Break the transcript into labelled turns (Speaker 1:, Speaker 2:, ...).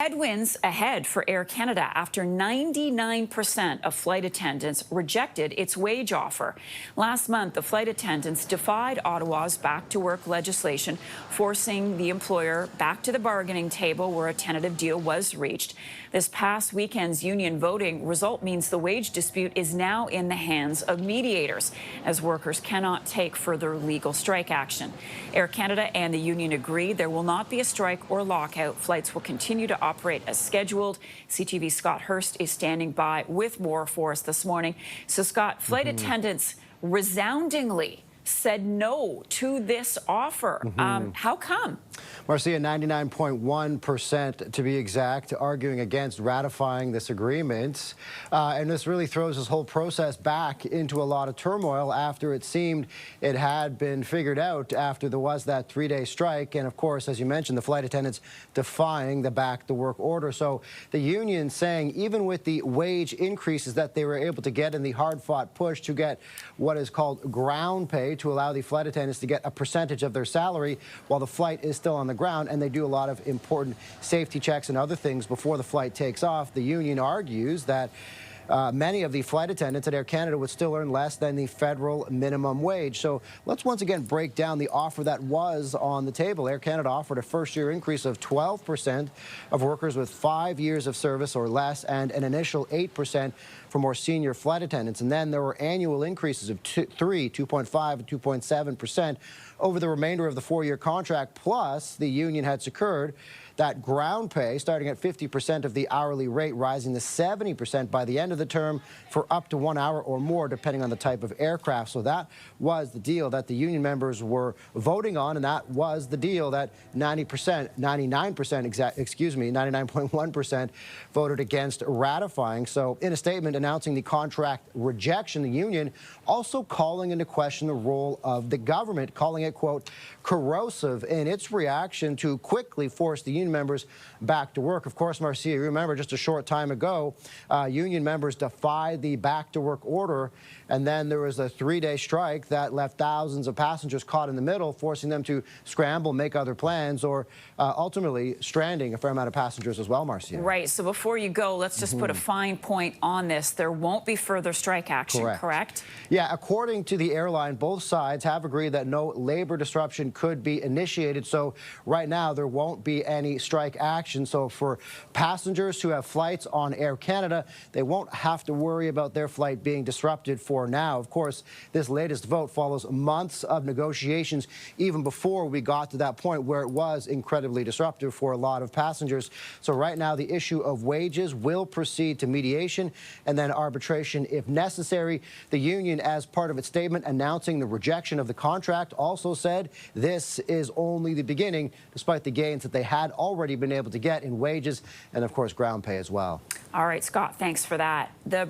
Speaker 1: Headwinds ahead for Air Canada after 99% of flight attendants rejected its wage offer. Last month, the flight attendants defied Ottawa's back-to-work legislation, forcing the employer back to the bargaining table where a tentative deal was reached. This past weekend's union voting result means the wage dispute is now in the hands of mediators, as workers cannot take further legal strike action. Air Canada and the union agree there will not be a strike or lockout. Flights will continue to operate as scheduled. CTV's Scott Hurst is standing by with more for us this morning. So, Scott, flight attendants resoundingly said no to this offer. How come?
Speaker 2: Marcia, 99.1% to be exact, arguing against ratifying this agreement. And this really throws this whole process back into a lot of turmoil after it seemed it had been figured out after there was that 3-day strike. And of course, as you mentioned, the flight attendants defying the back-to-work order. So the union saying even with the wage increases that they were able to get in the hard-fought push to get what is called ground pay, to allow the flight attendants to get a percentage of their salary while the flight is still on the ground, and they do a lot of important safety checks and other things before the flight takes off. The union argues that many of the flight attendants at Air Canada would still earn less than the federal minimum wage. So let's once again break down the offer that was on the table. Air Canada offered a first-year increase of 12% of workers with 5 years of service or less, and an initial 8% for more senior flight attendants. And then there were annual increases of 2.5%, and 2.7% over the remainder of the 4-year contract. Plus, the union had secured that ground pay starting at 50% of the hourly rate, rising to 70% by the end of the term for up to 1 hour or more, depending on the type of aircraft. So that was the deal that the union members were voting on, and that was the deal that 99.1% voted against ratifying. So in a statement announcing the contract rejection, the union also calling into question the role of the government, calling it, quote, corrosive in its reaction to quickly force the union members back to work. Of course, Marcia, you remember just a short time ago, union members defied the back-to-work order, and then there was a 3-day strike that left thousands of passengers caught in the middle, forcing them to scramble, make other plans, or ultimately stranding a fair amount of passengers as well, Marcia.
Speaker 1: Right. So before you go, let's just put a fine point on this. There won't be further strike action, correct?
Speaker 2: Yeah, according to the airline, both sides have agreed that no labor disruption could be initiated. So right now, there won't be any strike action. So for passengers who have flights on Air Canada, they won't have to worry about their flight being disrupted for now. Of course, this latest vote follows months of negotiations, even before we got to that point where it was incredibly disruptive for a lot of passengers. So right now, the issue of wages will proceed to mediation and then arbitration if necessary. The union, as part of its statement announcing the rejection of the contract, also said this is only the beginning, despite the gains that they had already been able to get in wages and, of course, ground pay as well.
Speaker 1: All right, Scott, thanks for that. The